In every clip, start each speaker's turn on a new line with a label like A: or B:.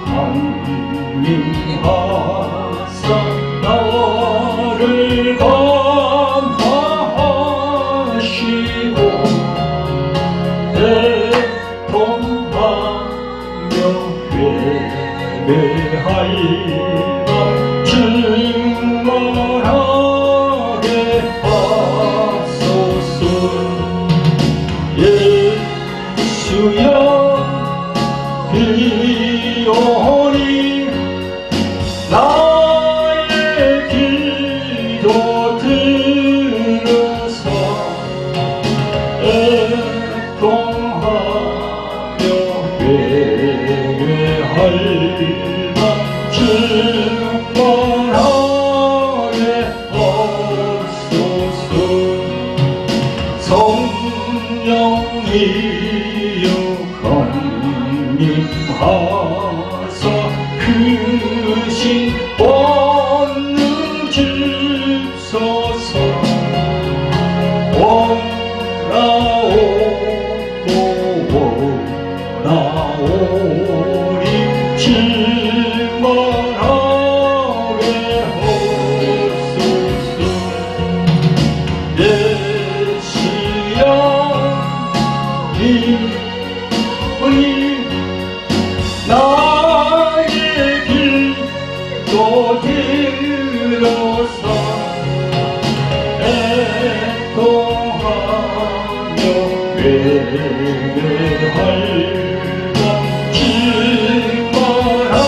A: 강림하사 나를 감화하시고 애통하며 회개하리라 충만하게 하소서. 예수여 비오니 나의 기도 들으사 애통하며 회개하리라 충만하게 하소서. 성령이여 강림하사 그 신 권능 주소서. 오라오리 충만하게 하소서. 예수여 우리 나의 기도 들어서 애통하며 회개하리라 충만하게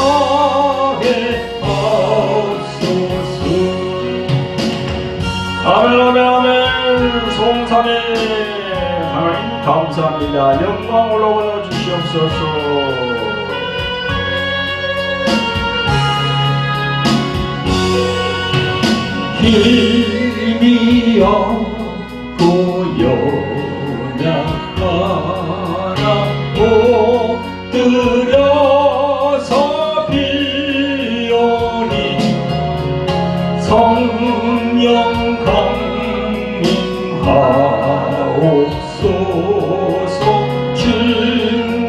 A: 하소서. 아멘 아멘 아멘. 송삼위 하나님 감사합니다. 영광 올라오여 주시옵소서. 힘이 없고 연약하나 엎드려서 비오니 성령 강림하옵소서. 충만하게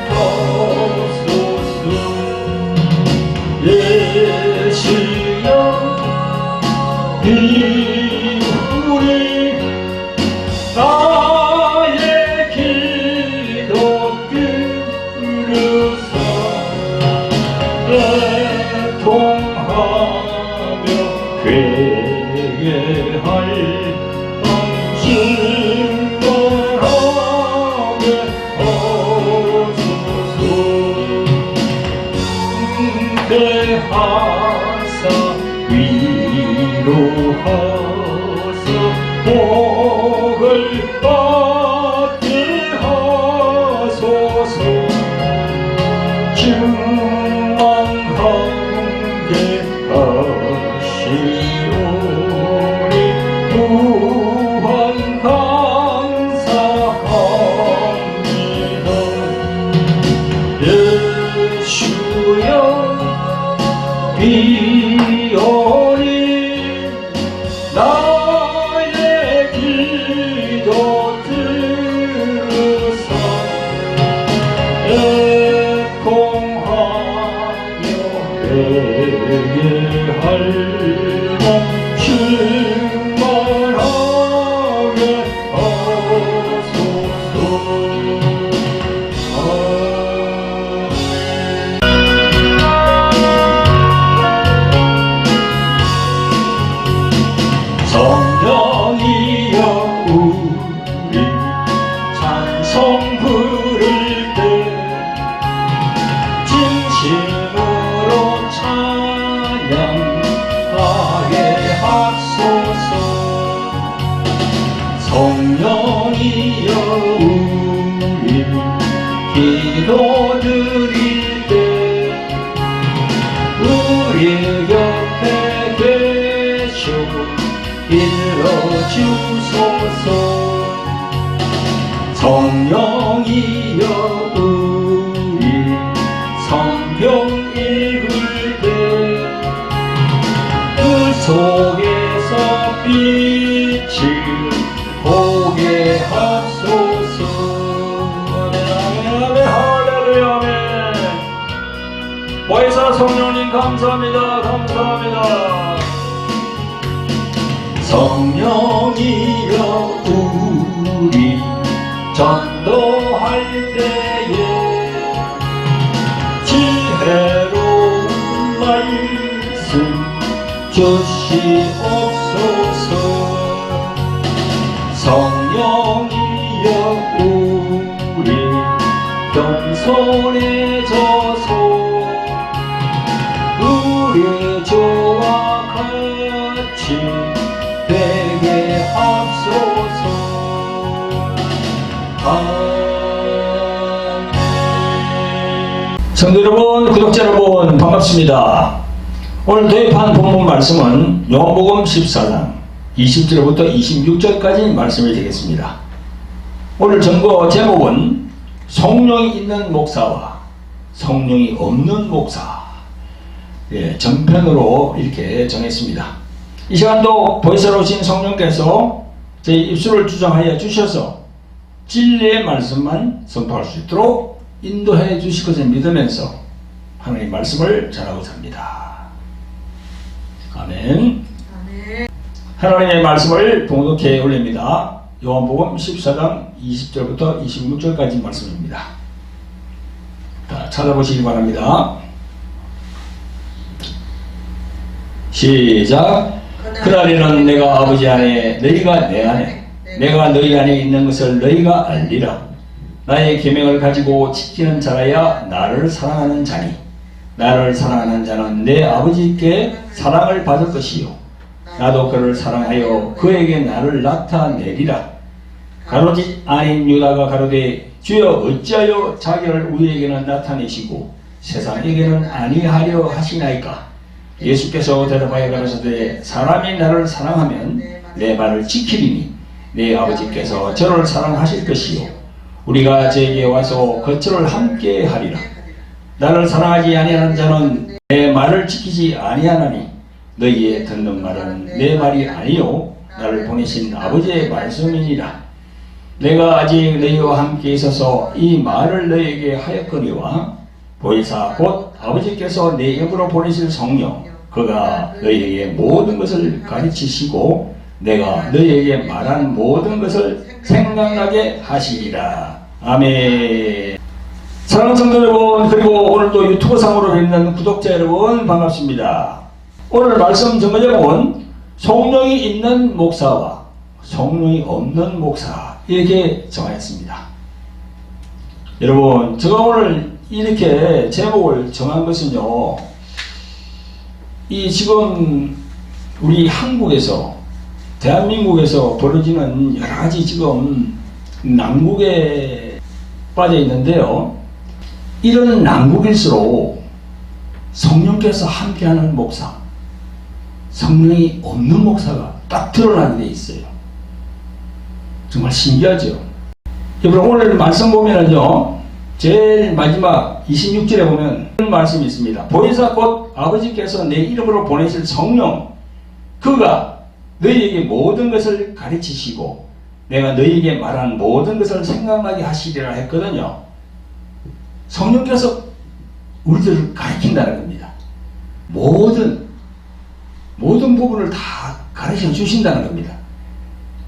A: 하소서. 예수여 우리 나의 기도 들으사 애통하며 회개하리라 충만하게 하소서. 대하사 위로하사 복을 받게 하소서. 충만하게 하시오니 무한 감사합니다. 예수여 비오니 나의 기도 들으사 애통하며 회개하리라 충만하게 하소서. 성령이여 우리 찬송 부를 때 진심으로 찬양하게 하소서. 성령이여 우리 기도 드릴 때 우리 곁에 계셔 일러주소서. 성령이여 우리 성경 읽을 때 그 속에서 빛을 보게 하소서. 아멘 아멘 아멘 할렐루야.
B: 성령님 감사합니다. 감사합니다.
A: 성령이여 우리 전도할 때에 지혜로운 말씀 주시옵소서. 성령이여 우리 겸손해져서 우리 주와 같이 되게 하소서. 아멘.
B: 성도 여러분, 구독자 여러분, 반갑습니다. 오늘 도입한 본문 말씀은 요한복음 14장 20절부터 26절까지 말씀이 되겠습니다. 오늘 전거 제목은 성령이 있는 목사와 성령이 없는 목사, 전편으로 이렇게 정했습니다. 이 시간도 보혜사로 오신 성령께서 제 입술을 주장하여 주셔서 진리의 말씀만 선포할 수 있도록 인도해 주실 것을 믿으면서 하나님의 말씀을 전하고자 합니다. 아멘. 하나님의 말씀을 봉독해 올립니다. 요한복음 14장 20절부터 26절까지 말씀입니다. 자, 찾아보시기 바랍니다. 시작. 그날에는 내가 아버지 안에 너희가 내 안에 내가 너희 안에 있는 것을 너희가 알리라. 나의 계명을 가지고 지키는 자라야 나를 사랑하는 자니 나를 사랑하는 자는 내 아버지께 사랑을 받을 것이요 나도 그를 사랑하여 그에게 나를 나타내리라. 가로짓 아닌 유다가 가로되 주여 어찌하여 자기를 우리에게는 나타내시고 세상에게는 아니하려 하시나이까. 예수께서 대답하여 가라사대 사람이 나를 사랑하면 내 말을 지키리니 내 아버지께서 저를 사랑하실 것이요 우리가 저에게 와서 거처를 함께 하리라. 나를 사랑하지 아니하는 자는 내 말을 지키지 아니하나니 너희의 듣는 말은 내 말이 아니요 나를 보내신 아버지의 말씀이니라. 내가 아직 너희와 함께 있어서 이 말을 너희에게 하였거니와 보혜사 곧 아버지께서 내 입으로 보내실 성령 그가 너희에게 모든 것을 가르치시고 내가 너희에게 말한 모든 것을 생각나게 하시리라. 아멘. 사랑하는 성도 여러분, 그리고 오늘도 유튜브 상으로 뵙는 구독자 여러분 반갑습니다. 오늘 말씀 전거 제목은 성령이 있는 목사와 성령이 없는 목사, 이렇게 정하였습니다. 여러분, 제가 오늘 이렇게 제목을 정한 것은요, 이 지금 우리 한국에서 대한민국에서 벌어지는 여러 가지 지금 난국에 빠져 있는데요, 이런 난국일수록 성령께서 함께하는 목사, 성령이 없는 목사가 딱 드러나게 돼 있어요. 정말 신기하죠. 여러분, 오늘 말씀 보면은요, 제일 마지막 26절에 보면 이런 말씀이 있습니다. 보혜사 곧 아버지께서 내 이름으로 보내실 성령 그가 너희에게 모든 것을 가르치시고 내가 너희에게 말한 모든 것을 생각나게 하시리라 했거든요. 성령께서 우리들을 가르친다는 겁니다. 모든 부분을 다 가르쳐 주신다는 겁니다.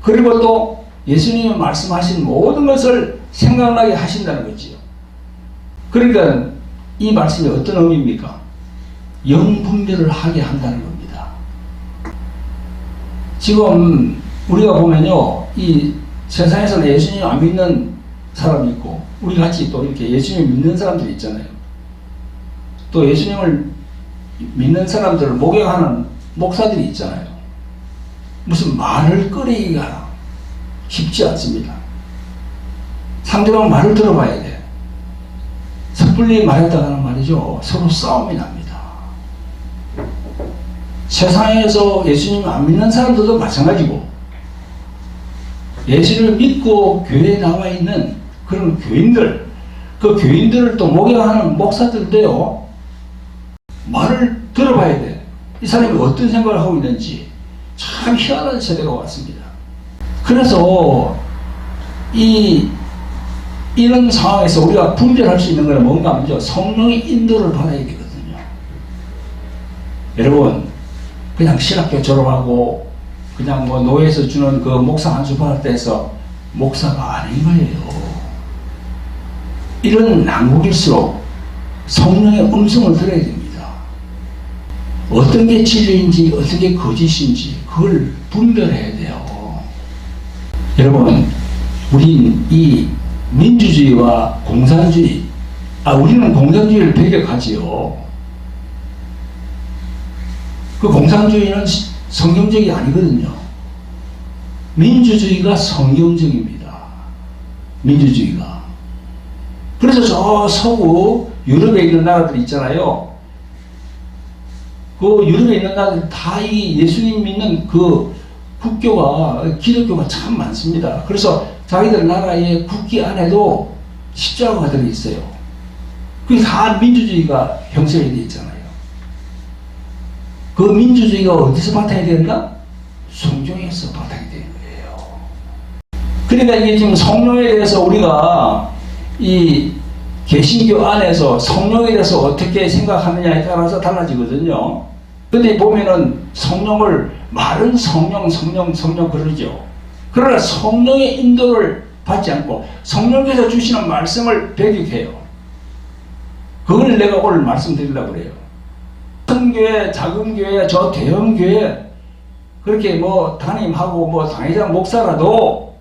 B: 그리고 또 예수님이 말씀하신 모든 것을 생각나게 하신다는 거지요. 그러니까 이 말씀이 어떤 의미입니까? 영분별을 하게 한다는 겁니다. 지금 우리가 보면요, 이 세상에서는 예수님 안 믿는 사람이 있고 우리 같이 또 이렇게 예수님 믿는 사람들이 있잖아요. 또 예수님을 믿는 사람들을 목욕하는 목사들이 있잖아요. 무슨 말을 꺼내기가 쉽지 않습니다. 상대방 말을 들어봐야 돼. 섣불리 말했다가는 말이죠, 서로 싸움이 납니다. 세상에서 예수님 안 믿는 사람들도 마찬가지고 예수를 믿고 교회에 나와 있는 그런 교인들, 그 교인들을 또 목욕하는 목사들도요, 말을 들어봐야 돼. 이 사람이 어떤 생각을 하고 있는지. 참 희한한 세대가 왔습니다. 그래서 이런 상황에서 우리가 분별할 수 있는 것은 뭔가 하면 성령의 인도를 받아야 되거든요. 여러분, 그냥 신학교 졸업하고 그냥 뭐 노예에서 주는 그 목사 한 수 받을 때에서 목사가 아닌 거예요. 이런 난국일수록 성령의 음성을 들어야 됩니다. 어떤 게 진리인지 어떤 게 거짓인지 그걸 분별해야 돼요. 여러분, 우린 이 민주주의와 공산주의, 우리는 공산주의를 배격하지요. 그 공산주의는 성경적이 아니거든요. 민주주의가 성경적입니다. 민주주의가. 그래서 저 서구 유럽에 있는 나라들 있잖아요. 그 유럽에 있는 나라들 다 이 예수님 믿는 그 국교가, 기독교가 참 많습니다. 그래서 자기들 나라의 국기 안에도 십자가가 들어있어요. 그게 다 민주주의가 형성이 되어 있잖아요. 그 민주주의가 어디서 바탕이 된다? 성경에서 바탕이 되는 거예요. 그러니까 이게 지금 성령에 대해서 우리가 이 개신교 안에서 성령에 대해서 어떻게 생각하느냐에 따라서 달라지거든요. 근데 보면은 성령을 말은 성령 그러죠. 그러나 성령의 인도를 받지 않고 성령께서 주시는 말씀을 배격해요. 그걸 내가 오늘 말씀드리려고 그래요. 큰 교회, 작은 교회, 저 대형 교회, 그렇게 뭐 담임하고 뭐 당회장 목사라도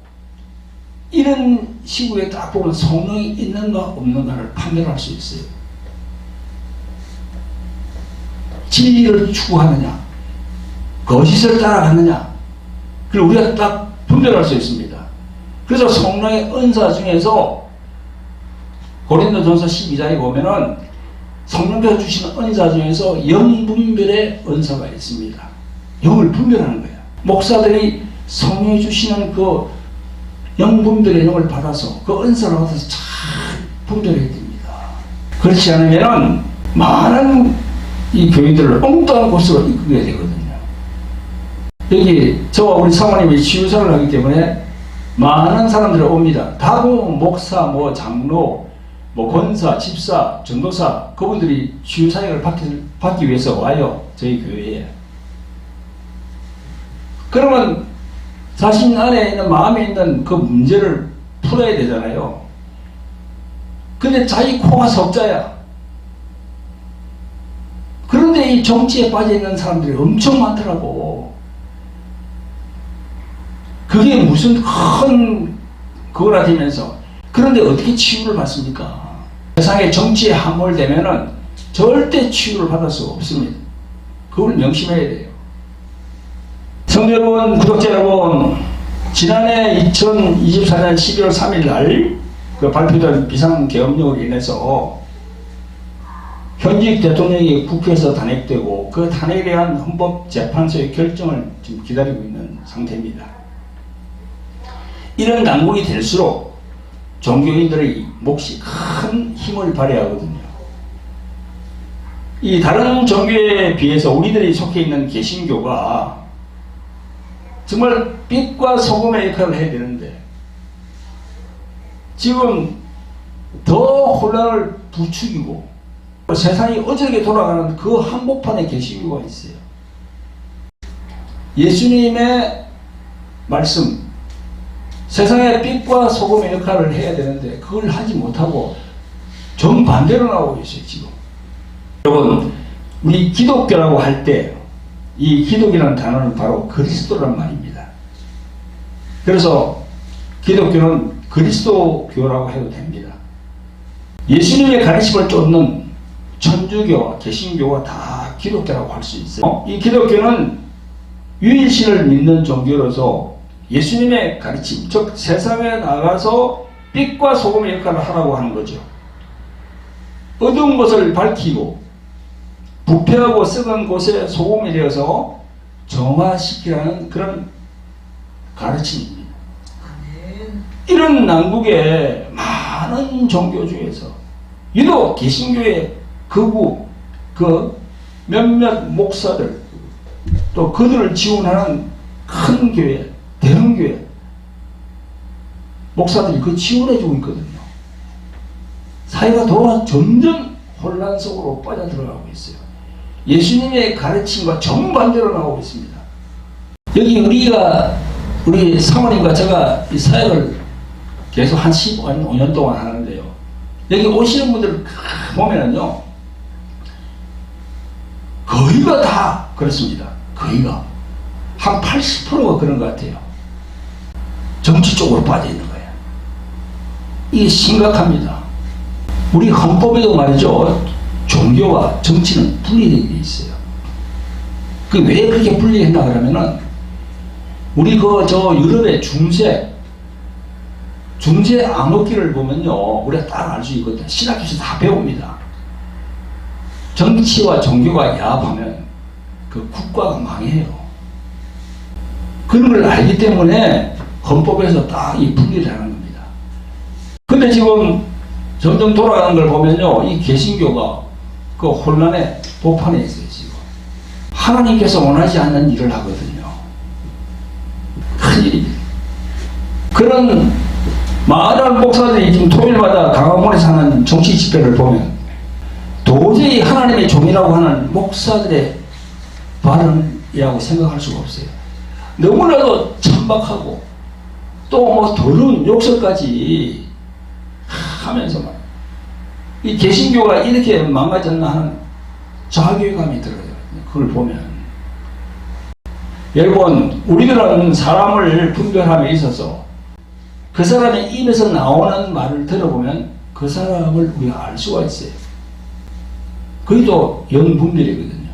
B: 이런 시국에 딱 보면 성령이 있는가 없는가를 판별할 수 있어요. 진리를 추구하느냐, 거짓을 따라가느냐, 그걸 우리가 딱 분별할 수 있습니다. 그래서 성령의 은사 중에서 고린도전서 12장에 보면은 성령께서 주시는 은사 중에서 영분별의 은사가 있습니다. 영을 분별하는 거예요. 목사들이 성령이 주시는 그 영분별의 영을 받아서 그 은사를 받아서 잘 분별해야 됩니다. 그렇지 않으면 많은 이 교인들을 엉뚱한 곳으로 이끌게 되거든요. 여기 저와 우리 사모님이 치유사를 하기 때문에 많은 사람들이 옵니다. 다보면 목사, 뭐 장로, 뭐 권사, 집사, 전도사, 그분들이 치유사역을 받기 위해서 와요. 저희 교회에. 그러면 자신 안에 있는 마음에 있는 그 문제를 풀어야 되잖아요. 근데 자기 코가 석자야. 그런데 이 정치에 빠져 있는 사람들이 엄청 많더라고. 그게 무슨 큰 그거라 되면서. 그런데 어떻게 치유를 받습니까? 세상에 정치에 함몰되면은 절대 치유를 받을 수 없습니다. 그걸 명심해야 돼요. 성도 여러분, 구독자 여러분, 지난해 2024년 12월 3일 날 그 발표된 비상계엄령으로 인해서 현직 대통령이 국회에서 탄핵되고 그 탄핵에 대한 헌법재판소의 결정을 지금 기다리고 있는 상태입니다. 이런 난국이 될수록 종교인들의 몫이 큰 힘을 발휘하거든요. 이 다른 종교에 비해서 우리들이 속해 있는 개신교가 정말 빛과 소금의 역할을 해야 되는데 지금 더 혼란을 부추기고 세상이 어저께 돌아가는 그 한복판에 개신교가 있어요. 예수님의 말씀, 세상의 빛과 소금의 역할을 해야 되는데 그걸 하지 못하고 정반대로 나오고 있어요. 지금 여러분, 우리 기독교라고 할 때 이 기독이라는 단어는 바로 그리스도란 말입니다. 그래서 기독교는 그리스도교라고 해도 됩니다. 예수님의 가르침을 쫓는 천주교와 개신교가 다 기독교라고 할 수 있어요. 이 기독교는 유일신을 믿는 종교로서 예수님의 가르침, 즉 세상에 나가서 빛과 소금의 역할을 하라고 하는 거죠. 어두운 것을 밝히고 부패하고 썩은 곳에 소금이 되어서 정화시키라는 그런 가르침입니다. 이런 난국에 많은 종교 중에서 유독 개신교의 극우, 그 몇몇 목사들, 또 그들을 지원하는 큰 교회, 대형 교회 목사들이 그 지원해주고 있거든요. 사회가 점점 혼란 속으로 빠져들어가고 있어요. 예수님의 가르침과 정반대로 나오고 있습니다. 여기 우리 사모님과 제가 이 사역을 계속 한 15년 동안 하는데요. 여기 오시는 분들 보면은요, 거의가 다 그렇습니다. 거의가. 한 80%가 그런 것 같아요. 정치 쪽으로 빠져 있는 거예요. 이게 심각합니다. 우리 헌법에도 말이죠, 종교와 정치는 분리되어 있어요. 그 왜 그렇게 분리했나 그러면은, 우리 유럽의 중세 암흑기를 보면요, 우리가 딱 알 수 있거든요. 신학교에서 다 배웁니다. 정치와 종교가 야합하면 그 국가가 망해요. 그런 걸 알기 때문에 헌법에서 딱 이 분리를 하는 겁니다. 근데 지금 점점 돌아가는 걸 보면요, 이 개신교가 그 혼란의 보판에 있어요, 지금. 하나님께서 원하지 않는 일을 하거든요. 큰일입니다. 그런 많은 목사들이 지금 토요일마다 강화문에서 하는 정치 집회를 보면 도저히 하나님의 종이라고 하는 목사들의 발언이라고 생각할 수가 없어요. 너무나도 천박하고 또 뭐 더러운 욕설까지 하면서 말. 이 개신교가 이렇게 망가졌나 하는 자괴감이 들어요. 그걸 보면. 여러분, 우리들은 사람을 분별함에 있어서 그 사람의 입에서 나오는 말을 들어보면 그 사람을 우리가 알 수가 있어요. 그게 또 영분별이거든요.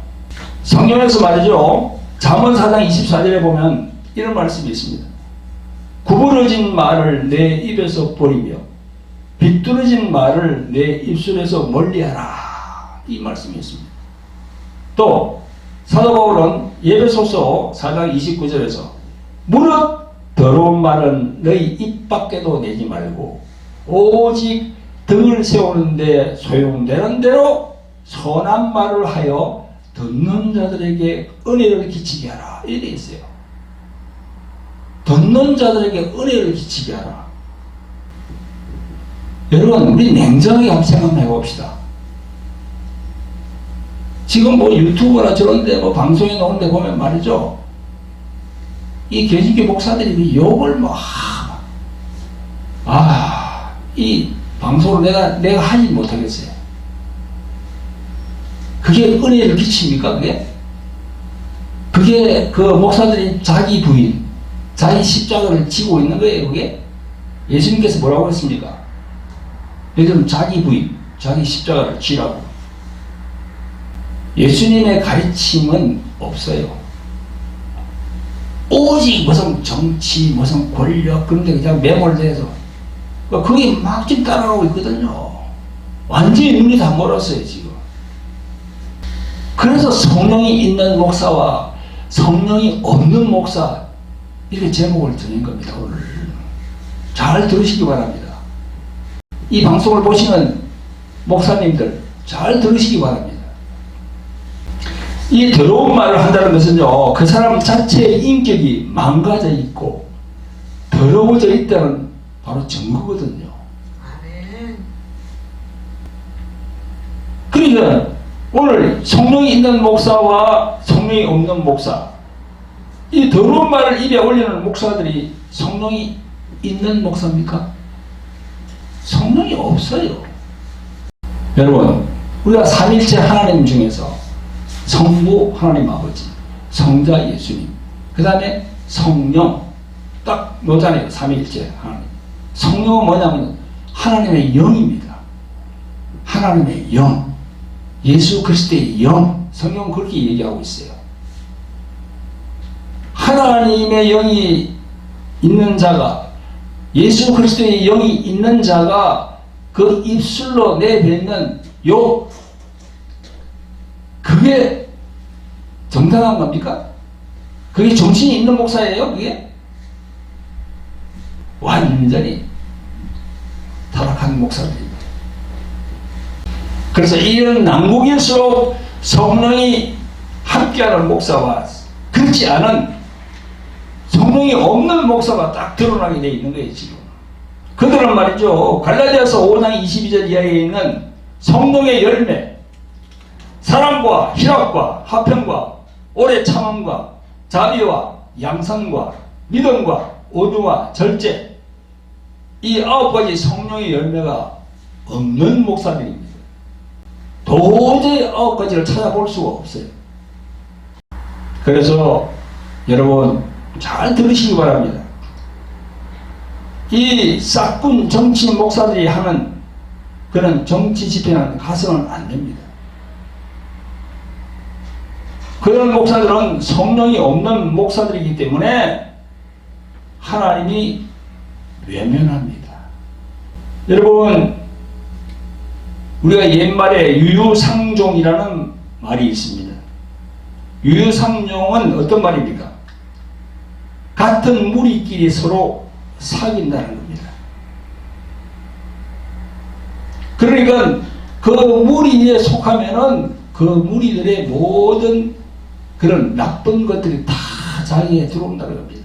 B: 성경에서 말이죠, 잠언 4장 24절에 보면 이런 말씀이 있습니다. 구부러진 말을 내 입에서 버리며 비뚤어진 말을 내 입술에서 멀리하라, 이 말씀이 있습니다. 또 사도 바울은 에베소서 4장 29절에서 무릇 더러운 말은 너희 입 밖에도 내지 말고 오직 등을 세우는데 소용되는 대로 선한 말을 하여 듣는 자들에게 은혜를 끼치게 하라, 이렇게 있어요. 듣는 자들에게 은혜를 끼치게 하라. 여러분, 우리 냉정하게 한번 생각해 봅시다. 지금 뭐 유튜브나 저런데 뭐 방송에 나오는데 보면 말이죠, 이 개신교 목사들이 욕을 이 방송을 내가 하지 못하겠어요. 그게 은혜를 끼칩니까? 그게 그 목사들이 자기 부인, 자기 십자가를 지고 있는 거예요. 그게 예수님께서 뭐라고 했습니까? 얘들은 자기 부인, 자기 십자가를 지라고. 예수님의 가르침은 없어요. 오직 무슨 정치, 무슨 권력, 그런 데 그냥 매몰돼서 그게 막 지금 따라가고 있거든요. 완전히 눈이 다 멀었어요, 지금. 그래서 성령이 있는 목사와 성령이 없는 목사, 이렇게 제목을 드린 겁니다, 오늘. 잘 들으시기 바랍니다. 이 방송을 보시는 목사님들, 잘 들으시기 바랍니다. 이 더러운 말을 한다는 것은요, 그 사람 자체의 인격이 망가져 있고 더러워져 있다는 바로 증거거든요. 그러니까 오늘 성령이 있는 목사와 성령이 없는 목사, 이 더러운 말을 입에 올리는 목사들이 성령이 있는 목사입니까? 성령이 없어요. 여러분, 우리가 삼일체 하나님 중에서 성부 하나님 아버지, 성자 예수님, 그 다음에 성령, 딱 노잖아요. 삼일체 하나님. 성령은 뭐냐면 하나님의 영입니다. 하나님의 영, 예수 그리스도의 영, 성경은 그렇게 얘기하고 있어요. 하나님의 영이 있는 자가, 예수 그리스도의 영이 있는 자가 그 입술로 내뱉는 욕, 그게 정당한 겁니까? 그게 정신이 있는 목사예요? 그게? 완전히 타락한 목사들입니다. 그래서 이런 난국일수록 성령이 함께하는 목사와 그렇지 않은 성령이 없는 목사가 딱 드러나게 되어 있는 거예요, 지금. 그들은 말이죠, 갈라디아서 5장 22절 이하에 있는 성령의 열매, 사랑과 희락과 화평과 오래 참음과 자비와 양선과 믿음과 온유와 절제, 이 9가지 성령의 열매가 없는 목사들입니다. 도저히 9가지를 찾아볼 수가 없어요. 그래서 여러분 잘 들으시기 바랍니다. 이 싹군 정치 목사들이 하는 그런 정치 집회는 가서는 안 됩니다. 그런 목사들은 성령이 없는 목사들이기 때문에 하나님이 외면합니다. 여러분, 우리가 옛말에 유유상종이라는 말이 있습니다. 유유상종은 어떤 말입니까? 같은 무리끼리 서로 사귄다는 겁니다. 그러니까 그 무리에 속하면은 그 무리들의 모든 그런 나쁜 것들이 다 자기에 들어온다는 겁니다.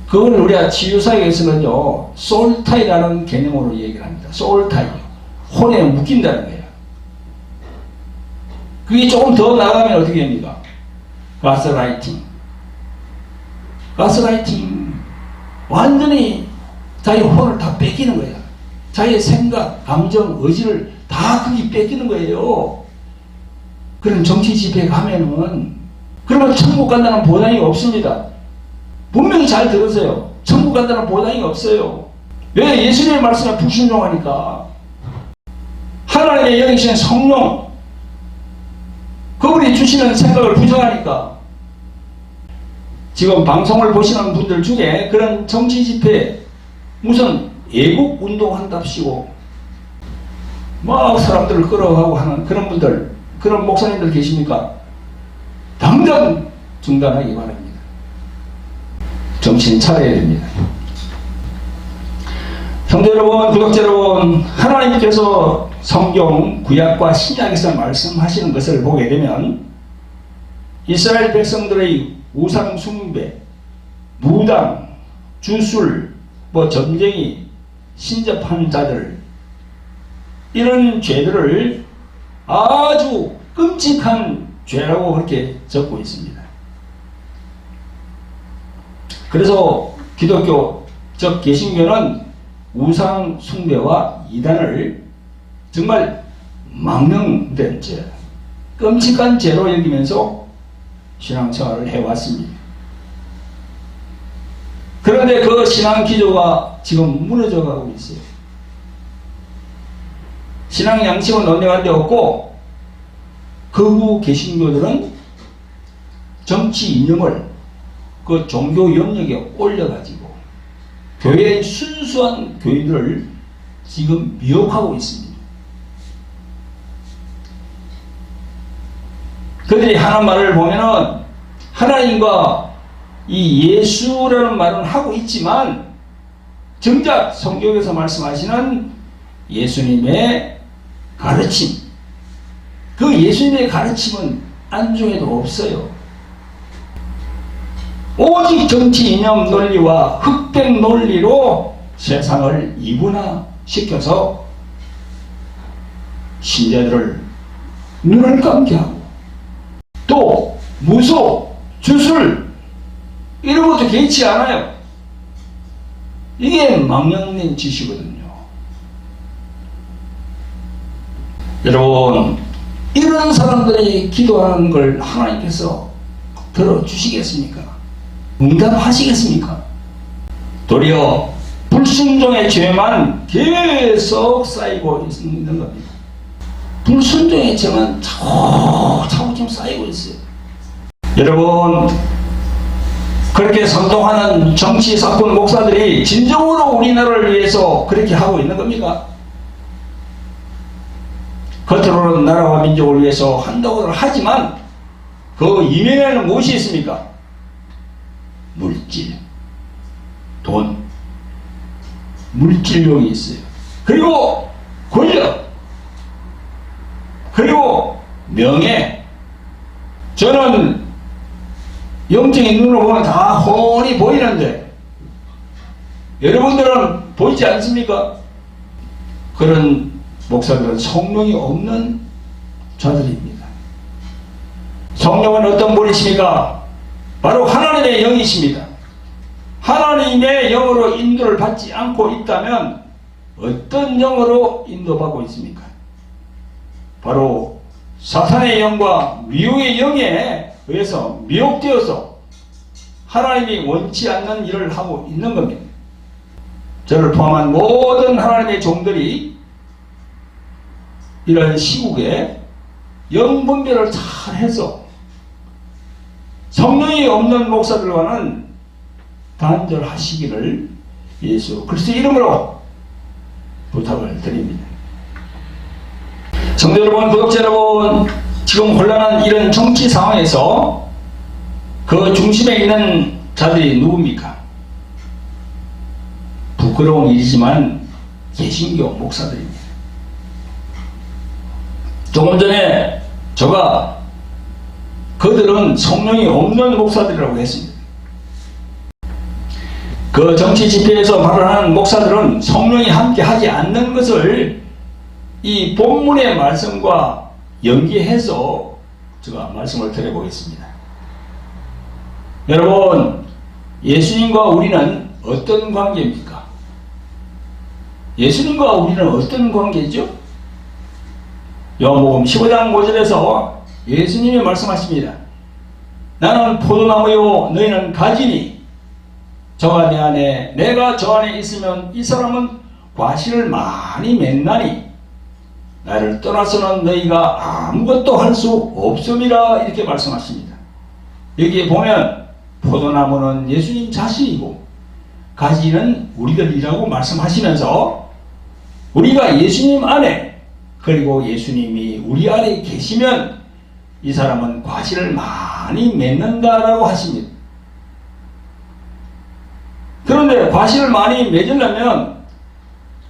B: 그걸 우리가 치유사역에서는요, 소울타이라는 개념으로 얘기를 합니다. 소울타이. 혼에 묶인다는 거예요. 그게 조금 더 나가면 어떻게 됩니까? 가스라이팅. 가스라이팅. 완전히 자기 혼을 다 뺏기는 거예요. 자기의 생각, 감정, 의지를 다 거기 뺏기는 거예요. 그런 정치 집회에 가면은, 그러면 천국 간다는 보장이 없습니다. 분명히 잘 들으세요. 천국 간다는 보장이 없어요. 왜? 예수님의 말씀에 불순종하니까. 하나님의 여기시는 성령, 그분이 주시는 생각을 부정하니까. 지금 방송을 보시는 분들 중에 그런 정치 집회, 무슨 애국 운동한답시고 막 사람들을 끌어가고 하는 그런 분들, 그런 목사님들 계십니까? 당장 중단하기 바랍니다. 정신 차려야 됩니다. 성도 여러분, 구독자 여러분, 하나님께서 성경 구약과 신약에서 말씀하시는 것을 보게 되면 이스라엘 백성들의 우상 숭배, 무당, 주술, 점쟁이, 신접한 자들, 이런 죄들을 아주 끔찍한 죄라고 그렇게 적고 있습니다. 그래서 기독교, 즉 개신교는 우상 숭배와 이단을 정말 망령된 죄, 끔찍한 죄로 여기면서 신앙생활을 해왔습니다. 그런데 그 신앙 기조가 지금 무너져 가고 있어요. 신앙 양식은 논쟁한 데 없고, 극우 개신교들은 정치 이념을 그 종교 영역에 올려가지고 교회의 순수한 교인들을 지금 미혹하고 있습니다. 그들이 하는 말을 보면은 하나님과 이 예수라는 말은 하고 있지만 정작 성경에서 말씀하시는 예수님의 가르침, 그 예수님의 가르침은 안중에도 없어요. 오직 정치 이념 논리와 흑백 논리로 세상을 이분화시켜서 신자들을 눈을 감게 하고, 또 무소, 주술 이런 것도 개의치 않아요. 이게 망령된 짓이거든요. 여러분, 이런 사람들이 기도하는 걸 하나님께서 들어주시겠습니까? 응답하시겠습니까? 도리어 불순종의 죄만 계속 쌓이고 있는 겁니다. 불순종의 죄만 차곡차곡 지금 쌓이고 있어요. 여러분, 그렇게 선동하는 정치 사건 목사들이 진정으로 우리나라를 위해서 그렇게 하고 있는 겁니까? 겉으로는 나라와 민족을 위해서 한다고는 하지만 그 이면에는 무엇이 있습니까? 물질, 돈, 물질력이 있어요. 그리고 권력, 그리고 명예. 저는 영적인 눈으로 보면 다 훤히 보이는데 여러분들은 보이지 않습니까? 그런 목사들은 성령이 없는 자들입니다. 성령은 어떤 분이십니까? 바로 하나님의 영이십니다. 하나님의 영으로 인도를 받지 않고 있다면 어떤 영으로 인도받고 있습니까? 바로 사탄의 영과 미혹의 영에 의해서 미혹되어서 하나님이 원치 않는 일을 하고 있는 겁니다. 저를 포함한 모든 하나님의 종들이 이런 시국에 영분별을 잘 해서 성령이 없는 목사들과는 단절하시기를 예수 그리스도의 이름으로 부탁을 드립니다. 성도 여러분, 구독자 여러분, 지금 혼란한 이런 정치 상황에서 그 중심에 있는 자들이 누굽니까? 부끄러운 일이지만 개신교 목사들입니다. 조금 전에 제가 그들은 성령이 없는 목사들이라고 했습니다. 그 정치 집회에서 발언하는 목사들은 성령이 함께 하지 않는 것을 이 본문의 말씀과 연계해서 제가 말씀을 드려보겠습니다. 여러분, 예수님과 우리는 어떤 관계입니까? 예수님과 우리는 어떤 관계죠? 요한복음 15장 5절에서 예수님이 말씀하십니다. 나는 포도나무요 너희는 가지니 저가 내 안에 내가 저 안에 있으면 이 사람은 과실을 많이 맺나니 나를 떠나서는 너희가 아무것도 할 수 없음이라 이렇게 말씀하십니다. 여기에 보면 포도나무는 예수님 자신이고 가지는 우리들이라고 말씀하시면서 우리가 예수님 안에 그리고 예수님이 우리 안에 계시면 이 사람은 과실을 많이 맺는다라고 하십니다. 그런데 과실을 많이 맺으려면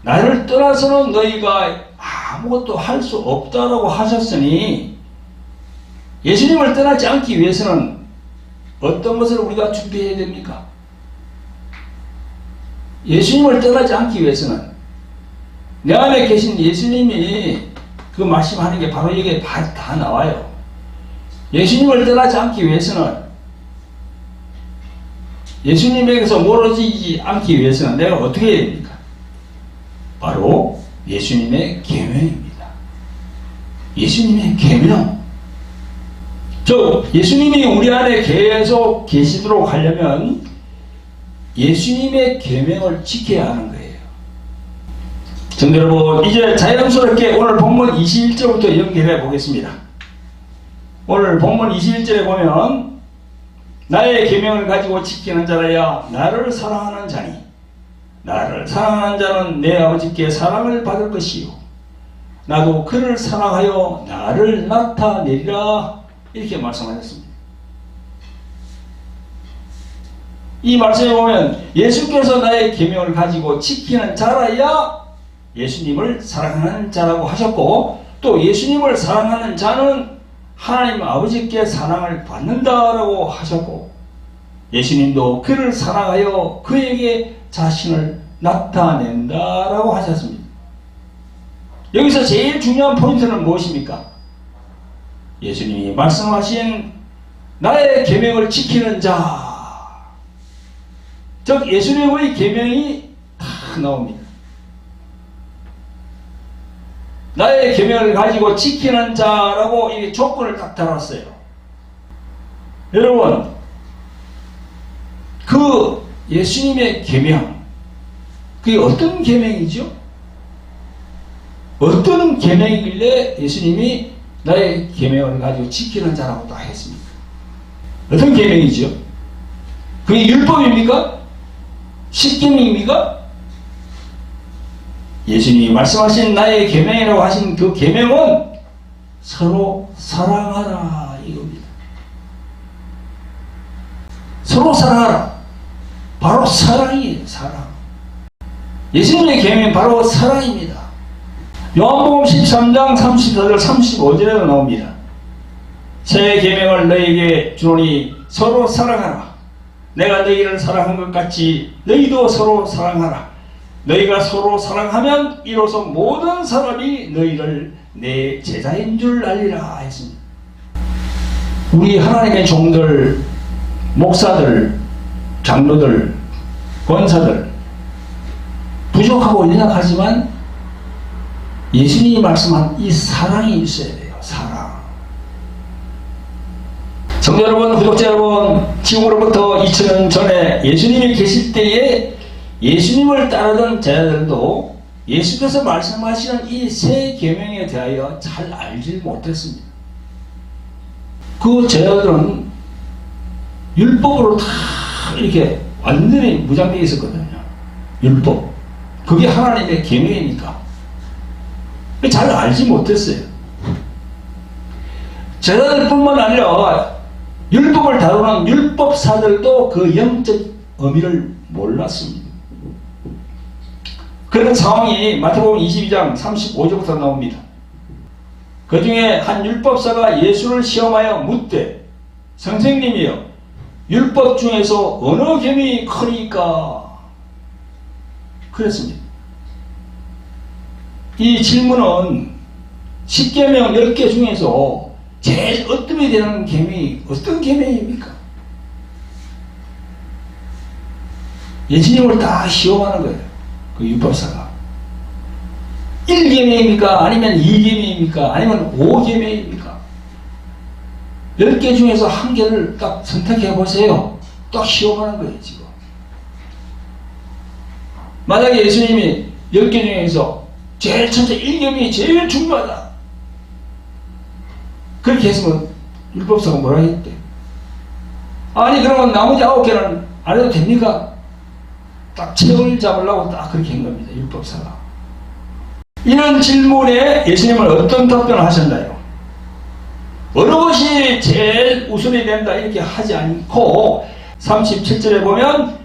B: 나를 떠나서는 너희가 아무것도 할 수 없다라고 하셨으니 예수님을 떠나지 않기 위해서는 어떤 것을 우리가 준비해야 됩니까? 예수님을 떠나지 않기 위해서는 내 안에 계신 예수님이 그 말씀하는 게 바로 여기에 다 나와요. 예수님을 떠나지 않기 위해서는 예수님에게서 멀어지지 않기 위해서는 내가 어떻게 해야 됩니까? 바로 예수님의 계명입니다. 예수님의 계명. 예수님이 우리 안에 계속 계시도록 하려면 예수님의 계명을 지켜야 하는 거예요. 성도 여러분, 이제 자연스럽게 오늘 본문 21절부터 연결해 보겠습니다. 오늘 본문 21절에 보면 나의 계명을 가지고 지키는 자라야 나를 사랑하는 자니 나를 사랑하는 자는 내 아버지께 사랑을 받을 것이요 나도 그를 사랑하여 나를 나타내리라 이렇게 말씀하셨습니다. 이 말씀에 보면 예수께서 나의 계명을 가지고 지키는 자라야 예수님을 사랑하는 자라고 하셨고 또 예수님을 사랑하는 자는 하나님 아버지께 사랑을 받는다라고 하셨고 예수님도 그를 사랑하여 그에게 자신을 나타낸다라고 하셨습니다. 여기서 제일 중요한 포인트는 무엇입니까? 예수님이 말씀하신 나의 계명을 지키는 자, 즉 예수님의 계명이 다 나옵니다. 나의 계명을 가지고 지키는 자라고 이 조건을 딱 달았어요. 여러분, 그 예수님의 계명, 그게 어떤 계명이죠? 어떤 계명이길래 예수님이 나의 계명을 가지고 지키는 자라고 다 했습니까? 어떤 계명이죠? 그게 율법입니까? 십계명입니까? 예수님이 말씀하신 나의 계명이라고 하신 그 계명은 서로 사랑하라 이겁니다. 서로 사랑하라. 바로 사랑이에요. 사랑. 예수님의 계명은 바로 사랑입니다. 요한복음 13장 34절 35절에도 나옵니다. 새 계명을 너희에게 주노니 서로 사랑하라. 내가 너희를 사랑한 것 같이 너희도 서로 사랑하라. 너희가 서로 사랑하면 이로써 모든 사람이 너희를 내 제자인 줄 알리라 했습니다. 우리 하나님의 종들, 목사들, 장로들, 권사들 부족하고 연약하지만 예수님이 말씀한 이 사랑이 있어야 돼요. 사랑. 성도 여러분, 구독자 여러분, 지금으로부터 2000년 전에 예수님이 계실 때에 예수님을 따르던 제자들도 예수께서 말씀하시는 이 세 계명에 대하여 잘 알지 못했습니다. 그 제자들은 율법으로 다 이렇게 완전히 무장되어 있었거든요. 율법. 그게 하나님의 계명이니까. 잘 알지 못했어요. 제자들뿐만 아니라 율법을 다루는 율법사들도 그 영적 의미를 몰랐습니다. 그런 상황이 마태복음 22장 35절부터 나옵니다. 그 중에 한 율법사가 예수를 시험하여 묻되 선생님이여 율법 중에서 어느 계명이 크니까? 그랬습니다. 이 질문은 10계명 10개 중에서 제일 으뜸이 되는 계명이 어떤 계명입니까? 예수님을 다 시험하는 거예요. 그 율법사가 1계명입니까? 아니면 2계명입니까? 아니면 5계명입니까? 10개 중에서 한 개를 딱 선택해 보세요. 딱 시험하는 거예요, 지금. 만약에 예수님이 10개 중에서 제일 첫째 1계명이 제일 중요하다. 그렇게 했으면 율법사가 뭐라 했대? 아니, 그러면 나머지 9개는 안 해도 됩니까? 딱 책을 잡으려고 딱 그렇게 한 겁니다. 율법사가. 이런 질문에 예수님은 어떤 답변을 하셨나요? 어느 것이 제일 우선이 된다 이렇게 하지 않고 37절에 보면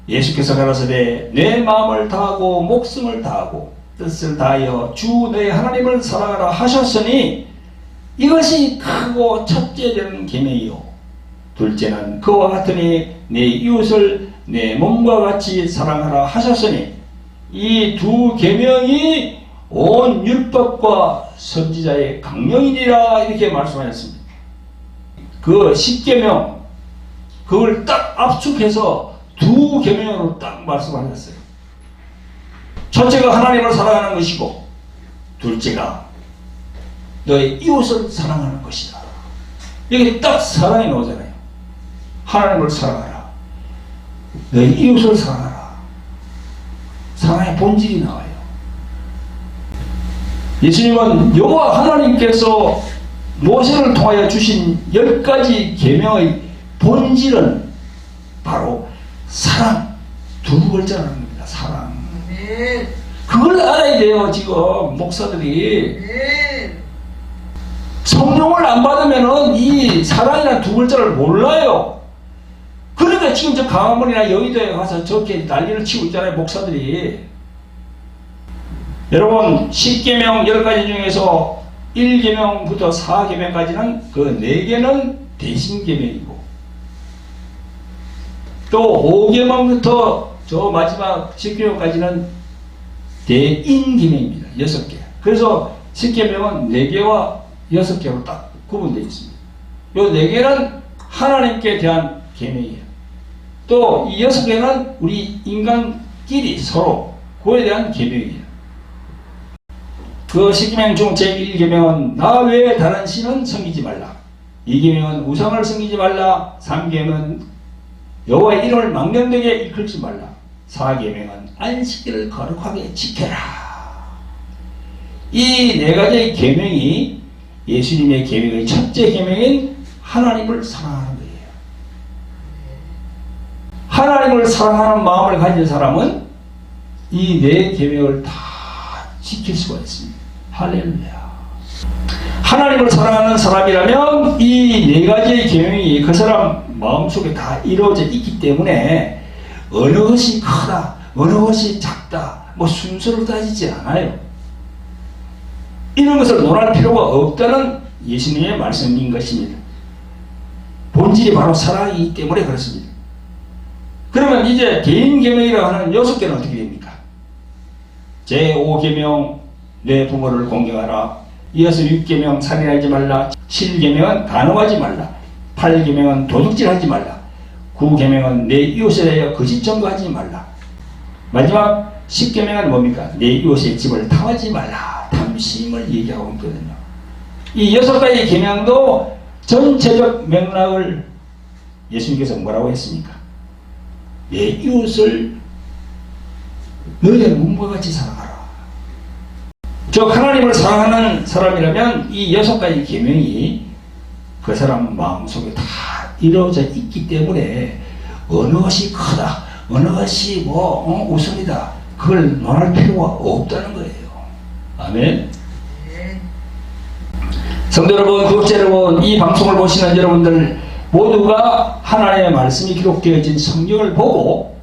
B: 예수께서 가라사대 내 마음을 다하고 목숨을 다하고 뜻을 다하여 주 너의 하나님을 사랑하라 하셨으니 이것이 크고 첫째 되는 계명이요 둘째는 그와 같으니 내 이웃을 내 몸과 같이 사랑하라 하셨으니 이 두 계명이 온 율법과 선지자의 강령이니라 이렇게 말씀하셨습니다. 그 10계명 그걸 딱 압축해서 두 계명으로 딱 말씀하셨어요. 첫째가 하나님을 사랑하는 것이고 둘째가 너의 이웃을 사랑하는 것이다. 여기 딱 사랑이 나오잖아요. 하나님을 사랑하라. 너의 이웃을 사랑하라. 사랑의 본질이 나와요. 예수님은 여호와 하나님께서 모세를 통하여 주신 10가지 계명의 본질은 바로 사랑, 두 글자라는 겁니다. 사랑. 그걸 알아야 돼요. 지금 목사들이 성령을 안 받으면은 이 사랑이라는 두 글자를 몰라요. 그러니까 지금 저 강화문이나 여의도에 가서 저렇게 난리를 치고 있잖아요. 목사들이. 여러분 10계명 10가지 중에서 1계명부터 4계명까지는 그 4개는 대신계명이고 또 5계명부터 저 마지막 10계명까지는 대인계명입니다. 6개. 그래서 10계명은 4개와 6개로 딱 구분되어 있습니다. 이 4개는 하나님께 대한 계명이에요. 또 이 6개는 우리 인간끼리 서로 그에 대한 계명이에요. 그 10계명 중 제1계명은 나 외에 다른 신은 섬기지 말라. 2계명은 우상을 섬기지 말라. 3계명은 여호와의 이름을 망령되게 일컬지 말라. 4계명은 안식일을 거룩하게 지켜라. 이 4가지의 계명이 예수님의 계명의 첫째 계명인 하나님을 사랑하는 거예요. 하나님을 사랑하는 마음을 가진 사람은 이 4계명을 다 지킬 수가 있습니다. 할렐루야. 하나님을 사랑하는 사람이라면 이 4가지의 계명이 그 사람 마음속에 다 이루어져 있기 때문에 어느 것이 크다, 어느 것이 작다, 뭐 순서를 따지지 않아요. 이런 것을 논할 필요가 없다는 예수님의 말씀인 것입니다. 본질이 바로 사랑이기 때문에 그렇습니다. 그러면 이제 개인 계명이라고 하는 6개는 어떻게 됩니까? 제5계명 내 부모를 공경하라. 이어서 6계명 살인하지 말라. 7계명은 간음하지 말라. 8계명은 도둑질하지 말라. 9계명은 내 이웃에 대하여 거짓 증거하지 말라. 마지막 10계명은 뭡니까? 내 이웃의 집을 탐하지 말라. 탐심을 얘기하고 있거든요. 이 6가지 계명도 전체적 맥락을 예수님께서 뭐라고 했습니까? 내 이웃을 너의 몸과 같이 사랑하라. 저 하나님을 사랑하는 사람이라면 이 6가지 계명이 그 사람 마음속에 다 이루어져 있기 때문에 어느 것이 크다, 어느 것이 우선이다, 그걸 논할 필요가 없다는 거예요. 아멘. 성도 여러분, 구독자 여러분, 이 방송을 보시는 여러분들 모두가 하나님의 말씀이 기록되어진 성경을 보고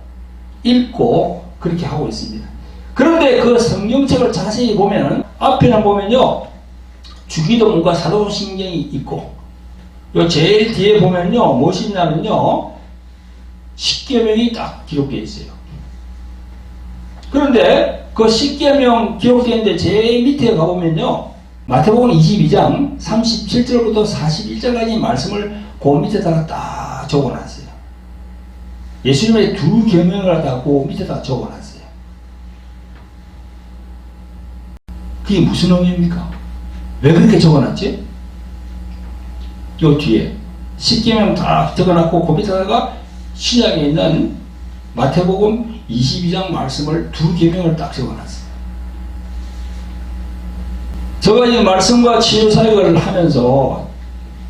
B: 읽고 그렇게 하고 있습니다. 그런데 그 성경책을 자세히 보면은 앞에는 보면요, 주기도문과 사도신경이 있고, 요 제일 뒤에 보면요, 무엇이 있냐면요, 십계명이 딱 기록되어 있어요. 그런데 그 십계명 기록되어 있는데 제일 밑에 가보면요, 마태복음 22장 37절부터 41절까지 말씀을 그 밑에다가 딱 적어놨어요. 예수님의 2계명을 갖다가 그 밑에다가 적어놨어요. 그게 무슨 의미입니까? 왜 그렇게 적어놨지? 요 뒤에 10계명 다 적어놨고 그 밑에다가 신약에 있는 마태복음 22장 말씀을 2계명을 딱 적어놨어요. 제가 이 말씀과 치유 사역을 하면서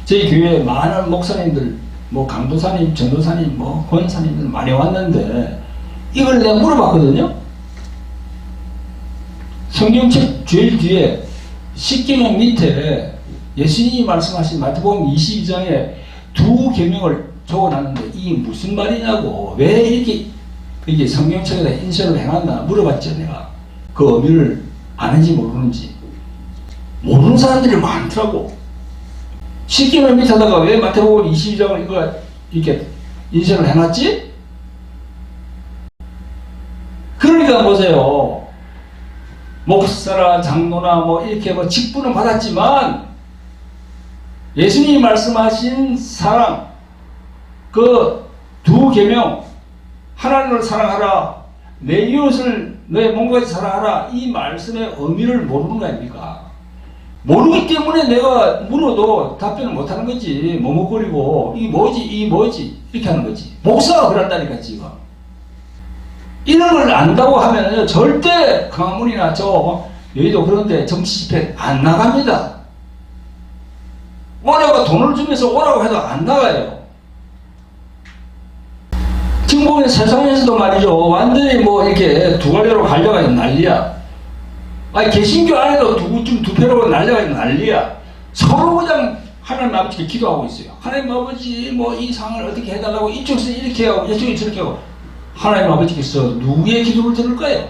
B: 저희 교회에 많은 목사님들, 강도사님, 전도사님, 권사님들 많이 왔는데 이걸 내가 물어봤거든요. 성경책 제일 뒤에 10계명 밑에 예수님이 말씀하신 마태복음 22장에 2계명을 적어놨는데 이게 무슨 말이냐고, 왜 이렇게 성경책에다 인쇄를 해놨나 물어봤죠. 내가 그 의미를 아는지 모르는지. 모르는 사람들이 많더라고. 10계명 밑에다가 왜 마태복음 22장을 이렇게 인쇄를 해놨지? 그러니까 보세요. 목사나 장로나 이렇게 직분은 받았지만 예수님이 말씀하신 사랑, 그 2계명, 하나님을 사랑하라, 내 이웃을 너의 몸과 같이 사랑하라, 이 말씀의 의미를 모르는 거 아닙니까? 모르기 때문에 내가 물어도 답변을 못하는 거지. 머뭇거리고 이 뭐지 이렇게 하는 거지. 목사가 그런다니까 지금. 이런 걸 안다고 하면요, 절대 강화문이나 여의도 그런데 정치 집회 안 나갑니다. 오라고 돈을 주면서 오라고 해도 안 나가요. 지금 보면 세상에서도 말이죠, 완전히 이렇게 두 갈래로 갈려가지고 난리야. 아니, 개신교 안에도 두 패로 날려가지고 난리야. 서로 그냥 하나님 아버지께 기도하고 있어요. 하나님 아버지 이 상을 어떻게 해달라고, 이쪽에서 이렇게 하고 이쪽에서 저렇게 하고. 하나님 아버지께서 누구의 기도를 들을까요?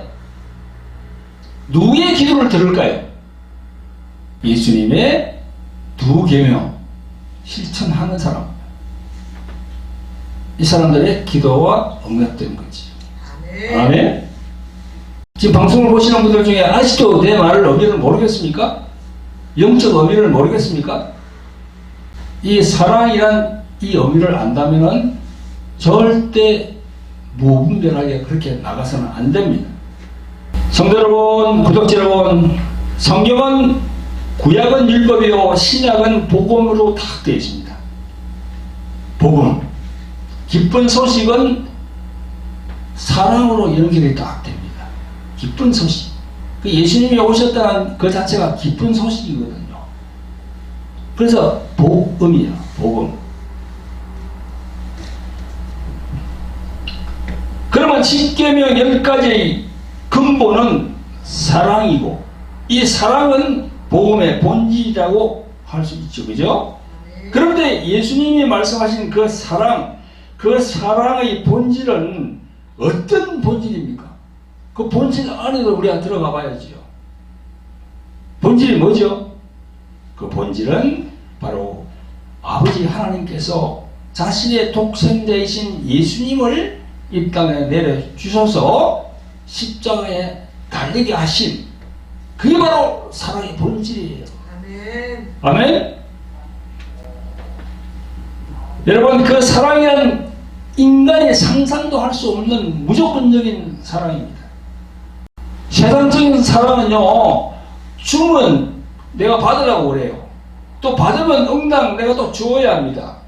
B: 누구의 기도를 들을까요? 예수님의 2계명 실천하는 사람, 이 사람들의 기도와 응답되는 거지. 아멘. 지금 방송을 보시는 분들 중에 아직도 내 말을 의미를 모르겠습니까? 영적 의미를 모르겠습니까? 이 사랑이란 이 의미를 안다면은 절대 무분별하게 그렇게 나가서는 안 됩니다. 성도 여러분, 구독자 여러분, 성경은 구약은 율법이요 신약은 복음으로 다 되어 있습니다. 복음, 기쁜 소식은 사랑으로 연결이 딱 됩니다. 기쁜 소식. 그 예수님이 오셨다는 그 자체가 기쁜 소식이거든요. 그래서 복음이야, 복음. 그러면 10계명 10가지의 근본은 사랑이고, 이 사랑은 복음의 본질이라고 할 수 있죠. 그죠? 그런데 예수님이 말씀하신 그 사랑의 본질은 어떤 본질입니까? 그 본질 안에도 우리가 들어가 봐야지요. 본질이 뭐죠? 그 본질은 바로 아버지 하나님께서 자신의 독생자이신 예수님을 이 땅에 내려주셔서 십자가에 달리게 하신 그게 바로 사랑의 본질이에요.
C: 아멘.
B: 아멘. 여러분, 그 사랑이란 인간이 상상도 할 수 없는 무조건적인 사랑입니다. 세상적인 사랑은요, 주면 내가 받으라고 그래요. 또 받으면 응당 내가 또 주어야 합니다.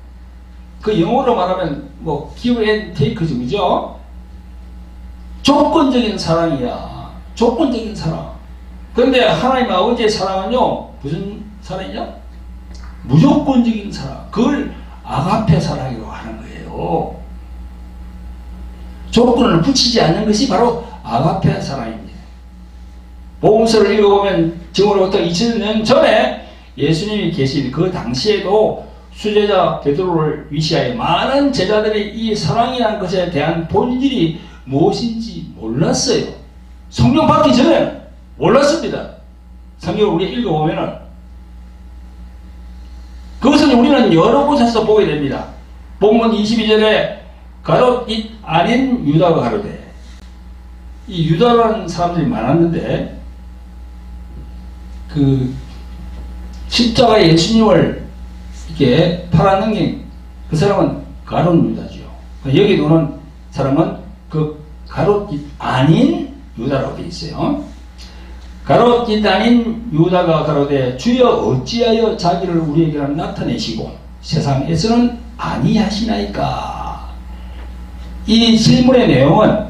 B: 그 영어로 말하면 뭐 give and take죠, 그죠? 조건적인 사랑이야. 조건적인 사랑. 그런데 하나님 아버지의 사랑은요, 무슨 사랑이냐? 무조건적인 사랑. 그걸 아가페 사랑이라고 하는 거예요. 조건을 붙이지 않는 것이 바로 아가페 사랑입니다. 복음서를 읽어보면 지금으로부터 2000년 전에 예수님이 계신 그 당시에도 수제자 베드로를 위시하여 많은 제자들이 이 사랑이라는 것에 대한 본질이 무엇인지 몰랐어요. 성경 받기 전에 몰랐습니다. 성경을 우리 읽어보면은 그것은 우리는 여러 곳에서 보게 됩니다. 본문 22절에 가롯 잇 아닌 유다가 가로되, 이 유다라는 사람들이 많았는데 그 십자가에 예수님을 이렇게 팔아넘긴 그 사람은 가롯 유다죠. 여기 오는 사람은 그 가롯 잇 아닌 유다라고 되어 있어요. 가롯 잇 아닌 유다가 가로되 주여 어찌하여 자기를 우리에게 나타내시고 세상에서는 아니하시나이까. 이 질문의 내용은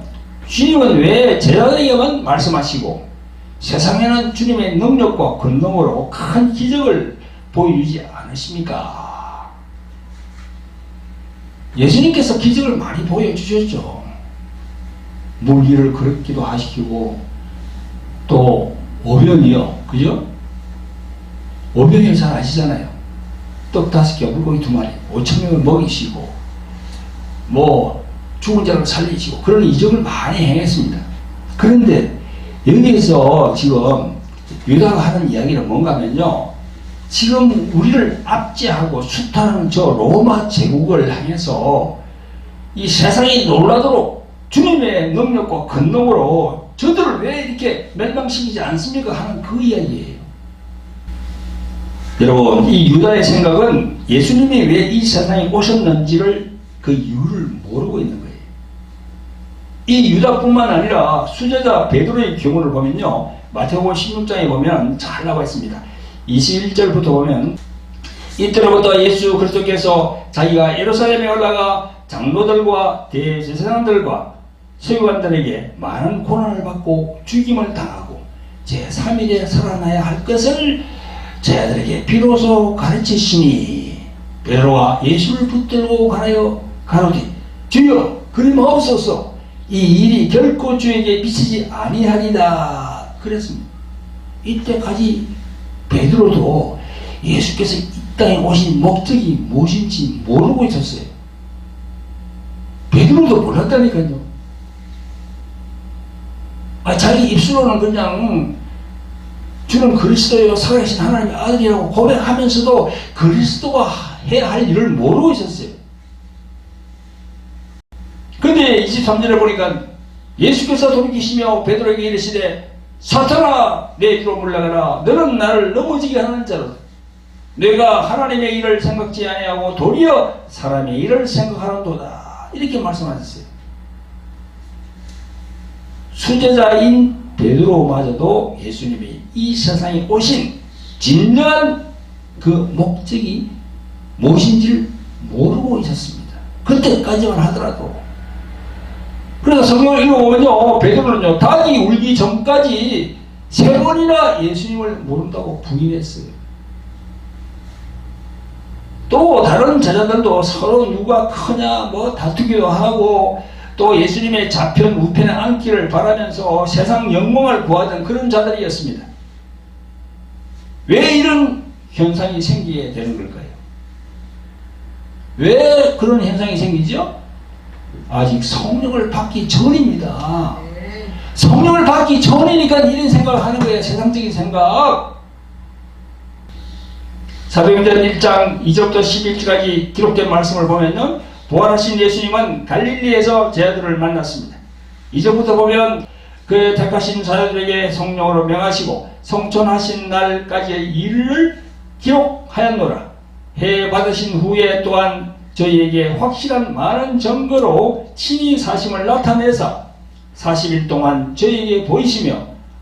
B: 주님은 왜 제자들에게만 말씀하시고 세상에는 주님의 능력과 권능으로 큰 기적을 보여주지 않으십니까? 예수님께서 기적을 많이 보여주셨죠. 물 위를 걷기도 하시고 또 오병이요, 그죠? 오병이 잘 아시잖아요. 떡 5개, 물고기 2마리, 5,000명을 먹이시고 뭐 죽은 자를 살리시고 그런 이적을 많이 행했습니다. 그런데 여기에서 지금 유다가 하는 이야기는 뭔가 하면요, 지금 우리를 압제하고 수탈하는 저 로마 제국을 향해서 이 세상이 놀라도록 주님의 능력과 권능으로 저들을 왜 이렇게 멸망시키지 않습니까? 하는 그 이야기예요. 여러분, 이 유다의 생각은 예수님이 왜 이 세상에 오셨는지를 그 이유를 모르고 있는 거예요. 이 유다뿐만 아니라 수제자 베드로의 경우를 보면요, 마태복음 16장에 보면 잘 나와 있습니다. 21절부터 보면 이때로부터 예수 그리스도께서 자기가 예루살렘에 올라가 장로들과 대제사장들과 서기관들에게 많은 고난을 받고 죽임을 당하고 제3일에 살아나야 할 것을 제자들에게 비로소 가르치시니 베드로가 예수를 붙들고 가로되 주여 그림하옵소서 이 일이 결코 주에게 미치지 아니하리다 그랬습니다. 이때까지 베드로도 예수께서 이 땅에 오신 목적이 무엇인지 모르고 있었어요. 베드로도 몰랐다니까요. 자기 입술로는 그냥 주는 그리스도요 살아계신 하나님의 아들이라고 고백하면서도 그리스도가 해야 할 일을 모르고 있었어요. 근데 23절에 보니까 예수께서 돌이키시며 베드로에게 이르시되 사탄아 내 뒤로 물러가라 너는 나를 넘어지게 하는 자로다. 내가 하나님의 일을 생각지 아니하고 도리어 사람의 일을 생각하는도다. 이렇게 말씀하셨어요. 수제자인 베드로마저도 예수님이 이 세상에 오신 진정한 그 목적이 무엇인지를 모르고 있었습니다. 그때까지만 하더라도. 그래서 성경을 읽어보면요, 베드로는요, 닭이 울기 전까지 3번이나 예수님을 모른다고 부인했어요. 또 다른 제자들도 서로 누가 크냐 뭐 다투기도 하고 또 예수님의 좌편 우편에 앉기를 바라면서 세상 영광을 구하던 그런 자들이었습니다. 왜 이런 현상이 생기게 되는 걸까요? 왜 그런 현상이 생기죠? 아직 성령을 받기 전입니다. 성령을 받기 전이니까 이런 생각을 하는 거예요. 세상적인 생각. 사도행전 1장 2절부터 11절까지 기록된 말씀을 보면요, 부활하신 예수님은 갈릴리에서 제자들을 만났습니다. 2절부터 보면 그의 택하신 자녀들에게 성령으로 명하시고 성천하신 날까지의 일을 기록하였노라. 해 받으신 후에 또한 저희에게 확실한 많은 증거로 친히 사심을 나타내사 40일 동안 저희에게 보이시며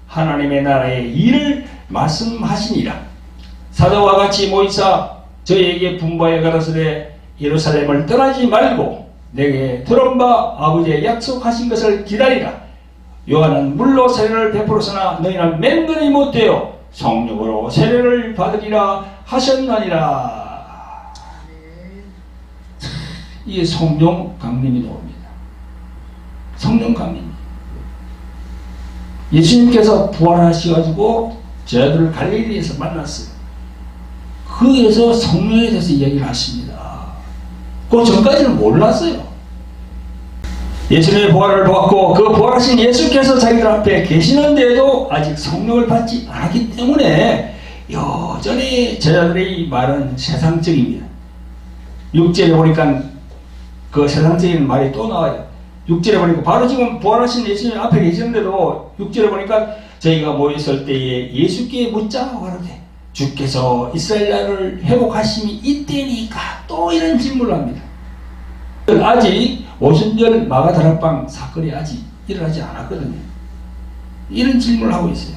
B: 하나님의 나라의 일을 말씀하시니라. 사도와 같이 모이사 저희에게 분부하여 가라사대 예루살렘을 떠나지 말고 내게 들은 바 아버지의 약속하신 것을 기다리라. 요한은 물로 세례를 베풀었으나 너희는 맹근히 못되어 성령으로 세례를 받으리라 하셨나니라. 이게 성령 강림이 나옵니다. 성령 강림. 예수님께서 부활하셔가지고 저희들을 갈릴리에서 만났어요. 거기에서 성령에 대해서 이야기를 하십니다. 그 전까지는 몰랐어요. 예수님의 부활을 보았고 그 부활하신 예수께서 자기들 앞에 계시는데도 아직 성령을 받지 않았기 때문에 여전히 제자들의 말은 세상적입니다. 6절에 보니까 그 세상적인 말이 또 나와요. 6절에 보니까 바로 지금 부활하신 예수님 앞에 계시는데도 6절에 보니까 저희가 모였을 때에 예수께 묻자 가로되 주께서 이스라엘 나라를 회복하심이 이때니까 또 이런 질문을 합니다. 아직 오순절 마가다락방 사건이 아직 일어나지 않았거든요. 이런 질문을 하고 있어요.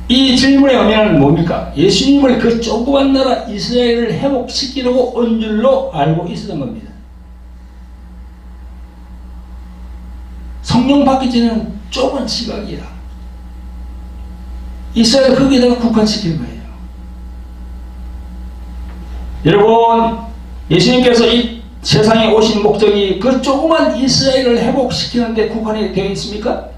B: 이 질문의 의미는 뭡니까? 예수님을 그 조그만 나라 이스라엘을 회복시키려고 온 줄로 알고 있었던 겁니다. 성령 받기 전에는 좁은 시각이야. 이스라엘 거기에다가 국한시키는 거예요. 여러분, 예수님께서 이 세상에 오신 목적이 그 조그만 이스라엘을 회복시키는 데 국한이 되어 있습니까?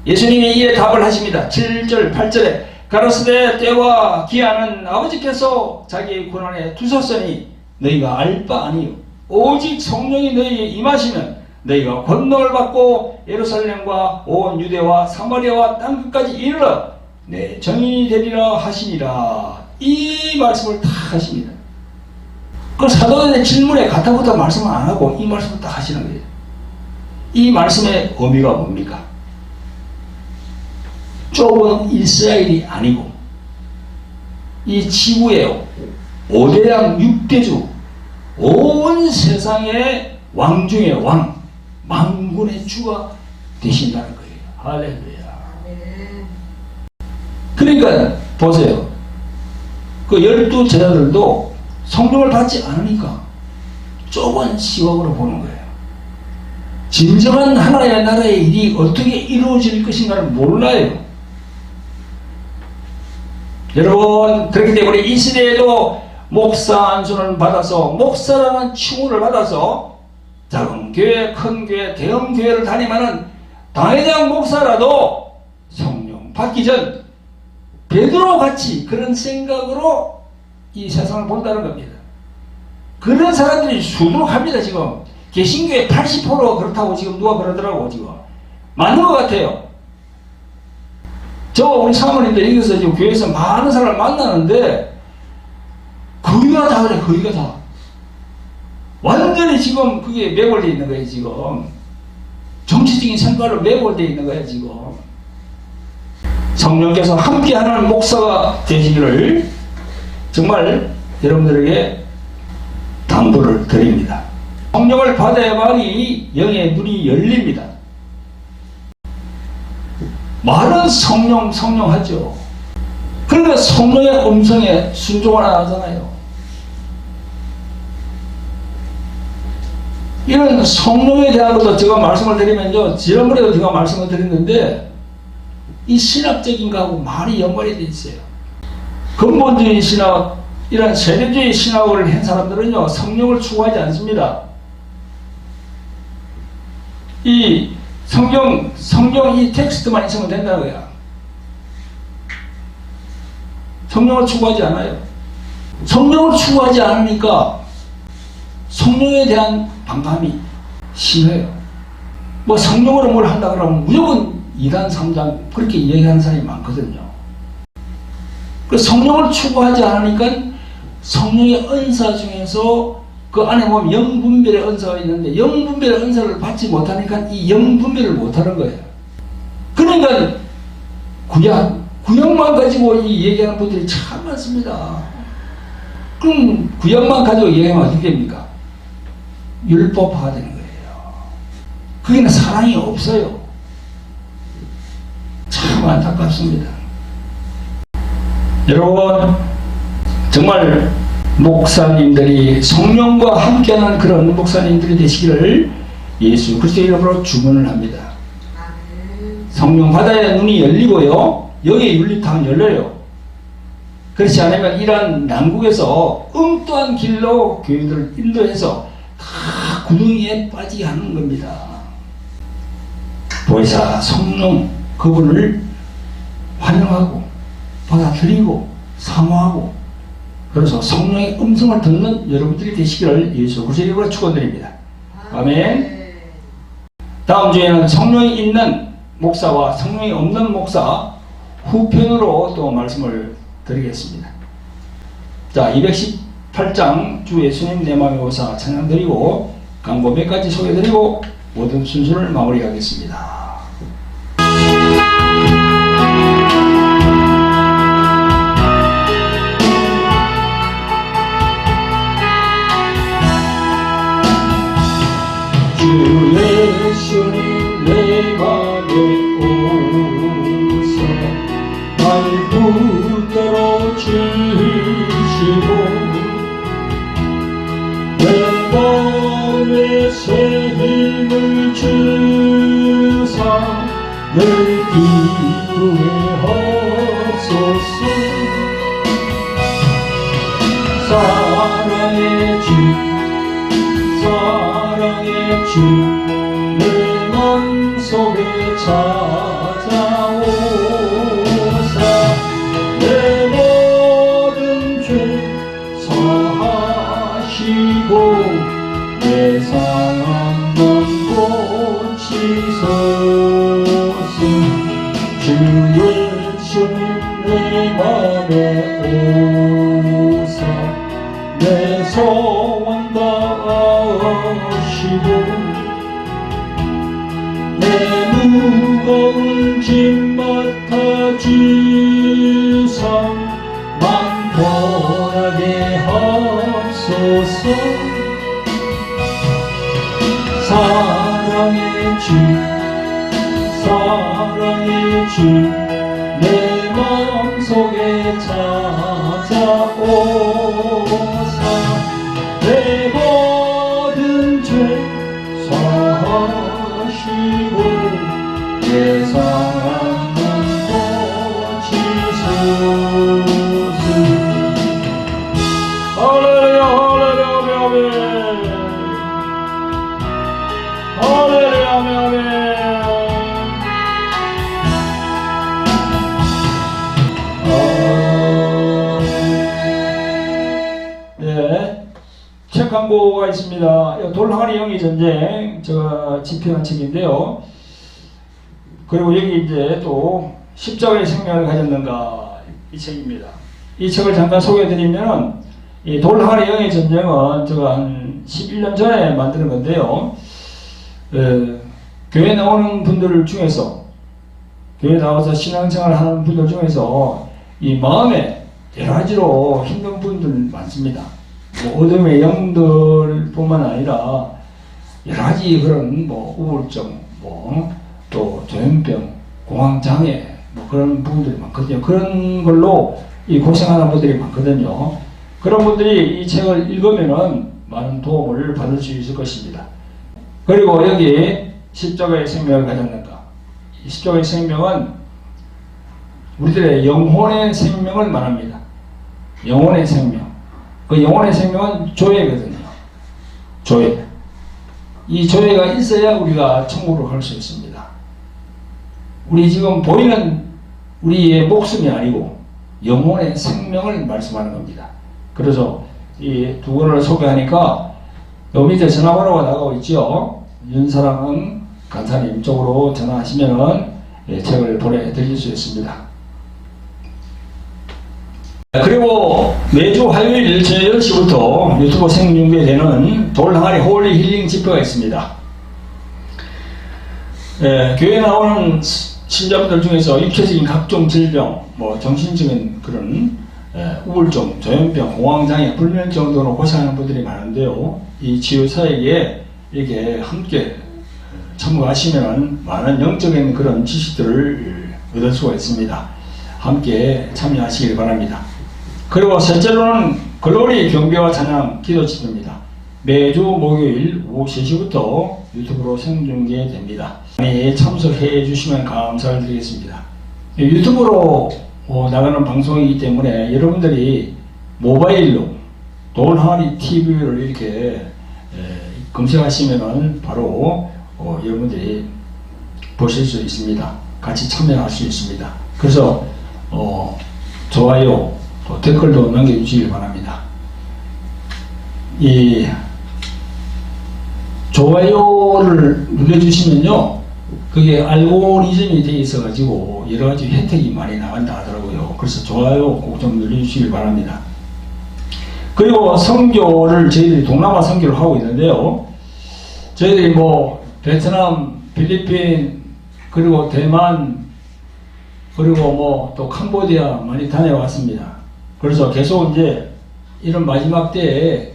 B: 예수님이 이에 답을 하십니다. 7절 8절에 가라사대 때와 기한은 아버지께서 자기의 권한에 두셨으니 너희가 알 바 아니요 오직 성령이 너희에게 임하시면 너희가 권능을 받고 예루살렘과 온 유대와 사마리아와 땅끝까지 이르러 내 증인이 되리라 하시니라. 이 말씀을 다 하십니다. 그 사도들의 질문에 가타부터 말씀을 안 하고 이 말씀을 딱 하시는 거예요. 이 말씀의 의미가 뭡니까? 좁은 이스라엘이 아니고 이 지구의 5대양 6대주 온 세상의 왕 중의 왕, 만군의 주가 되신다는 거예요. 할렐루야. 그러니까 보세요. 그 12 제자들도 성령을 받지 않으니까 좁은 시각으로 보는 거예요. 진정한 하나님의 나라의 일이 어떻게 이루어질 것인가를 몰라요. 여러분, 그렇기 때문에 이 시대에도 목사 안수를 받아서 목사라는 칭호를 받아서 작은 교회, 큰 교회, 대형 교회를 다니면은 당회장 목사라도 성령 받기 전 베드로 같이 그런 생각으로 이 세상을 본다는 겁니다. 그런 사람들이 수두룩합니다. 지금 개신교의 80% 그렇다고 지금 누가 그러더라고. 지금 맞는 것 같아요. 우리 사모님들 여기서 지금 교회에서 많은 사람을 만나는데 거의가 다 그래. 거의가 다 완전히 지금 그게 매몰되어 있는 거예요. 지금 정치적인 생각으로 매몰되어 있는 거예요. 지금 성령께서 함께하는 목사가 되시기를 정말 여러분들에게 당부를 드립니다. 성령을 받아야만이 영의 눈이 열립니다. 말은 성령 하죠. 그러니까 성령의 음성에 순종을 안 하잖아요. 이런 성령에 대한 것도 제가 말씀을 드리면요, 지난번에도 제가 말씀을 드렸는데 이 신학적인 거하고 많이 연관이 되어 있어요. 근본주의 신학, 이런 세대주의 신학을 한 사람들은요 성령을 추구하지 않습니다. 이 성경 이 텍스트만 있으면 된다는 거야. 성령을 추구하지 않아요. 성령을 추구하지 않으니까 성령에 대한 반감이 심해요. 뭐 성령으로 뭘 한다 그러면 무조건 2단 3단 그렇게 얘기하는 사람이 많거든요. 그 성령을 추구하지 않으니까 성령의 은사 중에서 그 안에 보면 영분별의 은사가 있는데 영분별의 은사를 받지 못하니까 이 영분별을 못하는 거예요. 그러니까 구약만 가지고 이 얘기하는 분들이 참 많습니다. 그럼 구약만 가지고 얘기하면 어떻게 됩니까? 율법화가 되는 거예요. 그게 사랑이 없어요. 참 안타깝습니다. 여러분, 정말 목사님들이 성령과 함께하는 그런 목사님들이 되시기를 예수 그리스도의 이름으로 축원을 합니다. 성령 바다의 눈이 열리고요, 여기에 윤리탕 열려요. 그렇지 않으면 이러한 난국에서 엉뚱한 길로 교인들을 인도해서 다 구덩이에 빠지게 하는 겁니다. 보혜사 성령 그분을 환영하고 받아들이고 사모하고, 그래서 성령의 음성을 듣는 여러분들이 되시기를 예수 그리스도의 이름으로 축원드립니다. 아멘. 다음 주에는 성령이 있는 목사와 성령이 없는 목사 후편으로 또 말씀을 드리겠습니다. 자, 218장 주 예수님 내 맘의 오사 찬양 드리고 광고 몇 가지 소개 드리고 모든 순서를 마무리하겠습니다.
A: 주 예수님 내 맘에 오사 날 붙들어 주시고 내 맘에 새 힘을 주사 늘 기쁘게 하소서. 사랑의 주 사랑의 주 내 맘속에 찾아오사 내 모든 죄 사하시고 내 상한 맘 고치소서. 주 예수님 내 맘에 오사 내 소원 다하시고 내 무거운 짐 맡아주사 맘 편하게 하소서. 사랑의 주 사랑의 주 내 맘속에 찾아오사 내 모든 죄 사하시고 내 상한 맘 고치소서. 할렐루야 할렐루야 아멘. 할렐루야 아멘. 네, 책 광고가 있습니다. 돌항아리 영의 전쟁, 제가 집필한 책인데요. 그리고 여기 이제 또 십자가의 생명을 가졌는가, 이 책입니다. 이 책을 잠깐 소개해드리면, 이 돌항아리 영의 전쟁은 제가 한 11년 전에 만드는 건데요. 교회 나오는 분들 중에서, 교회 나와서 신앙생활 하는 분들 중에서 이 마음에 여러 가지로 힘든 분들 많습니다. 뭐 어둠의 영들 뿐만 아니라 여러 가지 그런 뭐 우울증, 뭐 또 조현병, 공황장애, 뭐 그런 부분들이 많거든요. 그런 걸로 이 고생하는 분들이 많거든요. 그런 분들이 이 책을 읽으면은 많은 도움을 받을 수 있을 것입니다. 그리고 여기 십자가의 생명을 가졌는가. 이 십자가의 생명은 우리들의 영혼의 생명을 말합니다. 영혼의 생명. 그 영혼의 생명은 조회거든요. 조회. 이 조회가 있어야 우리가 천국으로 갈 수 있습니다. 우리 지금 보이는 우리의 목숨이 아니고 영혼의 생명을 말씀하는 겁니다. 그래서 이 두 권을 소개하니까 요 밑에 전화번호가 나가고 있죠. 윤사랑 간사님 쪽으로 전화하시면 책을 보내드릴 수 있습니다. 그리고
B: 매주 화요일 저녁 10시부터 유튜브 생중계되는 돌항아리 홀리 힐링 집회가 있습니다. 교회에 나오는 신자분들 중에서 육체적인 각종 질병, 정신적인 그런 우울증, 조현병, 공황장애, 불면증 등으로 고생하는 분들이 많은데요. 이 치유사에게 이렇게 함께 참가하시면 많은 영적인 그런 지식들을 얻을 수가 있습니다. 함께 참여하시길 바랍니다. 그리고 셋째로는 글로리 경배와 찬양 기도 집회입니다. 매주 목요일 오후 3시부터 유튜브로 생중계됩니다. 많이 참석해 주시면 감사를 드리겠습니다. 유튜브로 나가는 방송이기 때문에 여러분들이 모바일로 돌항아리 TV를 이렇게 검색하시면 바로 여러분들이 보실 수 있습니다. 같이 참여할 수 있습니다. 그래서 좋아요, 또 댓글도 남겨주시기 바랍니다. 이 좋아요를 눌러주시면요, 그게 알고리즘이 되어 있어가지고 여러가지 혜택이 많이 나간다 하더라고요. 그래서 좋아요 꼭 좀 눌러주시길 바랍니다. 그리고 선교를 저희들이 동남아 선교를 하고 있는데요, 저희들이 베트남, 필리핀, 그리고 대만, 그리고 또 캄보디아 많이 다녀왔습니다. 그래서 계속 이제 이런 마지막 때에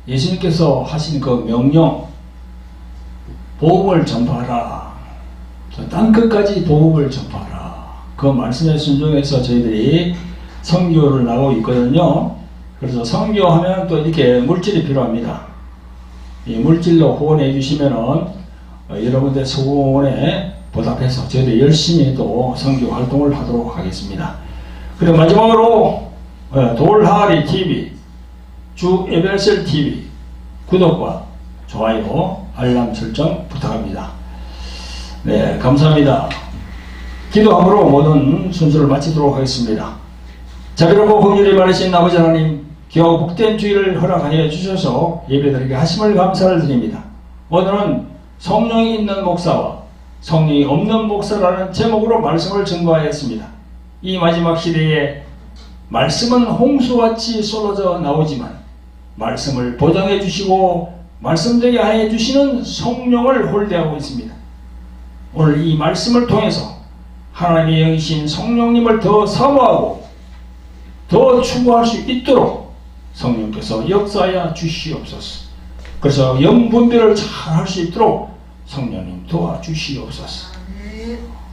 B: 예수님께서 하신 그 명령, 복음을 전파하라, 땅끝까지 복음을 전파하라, 그 말씀에 순종해서 저희들이 선교를 나가고 있거든요. 그래서 선교하면 또 이렇게 물질이 필요합니다. 이 물질로 후원해 주시면은 여러분들 소원에 보답해서 저희들 열심히 또 선교 활동을 하도록 하겠습니다. 그리고 마지막으로 돌항아리 TV, 주 에베셀 TV 구독과 좋아요, 알람 설정 부탁합니다. 네, 감사합니다. 기도함으로 모든 순서를 마치도록 하겠습니다. 자비롭고 긍휼히 많으신 아버지 하나님, 귀하고 복된 주일을 허락하여 주셔서 예배드리게 하심을 감사를 드립니다. 오늘은 성령이 있는 목사와 성령이 없는 목사라는 제목으로 말씀을 증거하였습니다. 이 마지막 시대에 말씀은 홍수같이 쏟아져 나오지만 말씀을 보장해 주시고 말씀되게 하여 주시는 성령을 홀대하고 있습니다. 오늘 이 말씀을 통해서 하나님의 영이신 성령님을 더 사모하고 더 추구할 수 있도록 성령께서 역사하여 주시옵소서. 그래서 영분별을 잘 할 수 있도록 성령님 도와주시옵소서.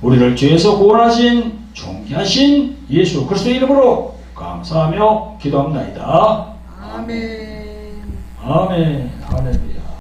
B: 우리를 죄에서 구원하신 존귀하신 예수 그리스도의 이름으로 감사하며 기도합나이다.
C: 아멘.
A: 아멘. 할렐루야.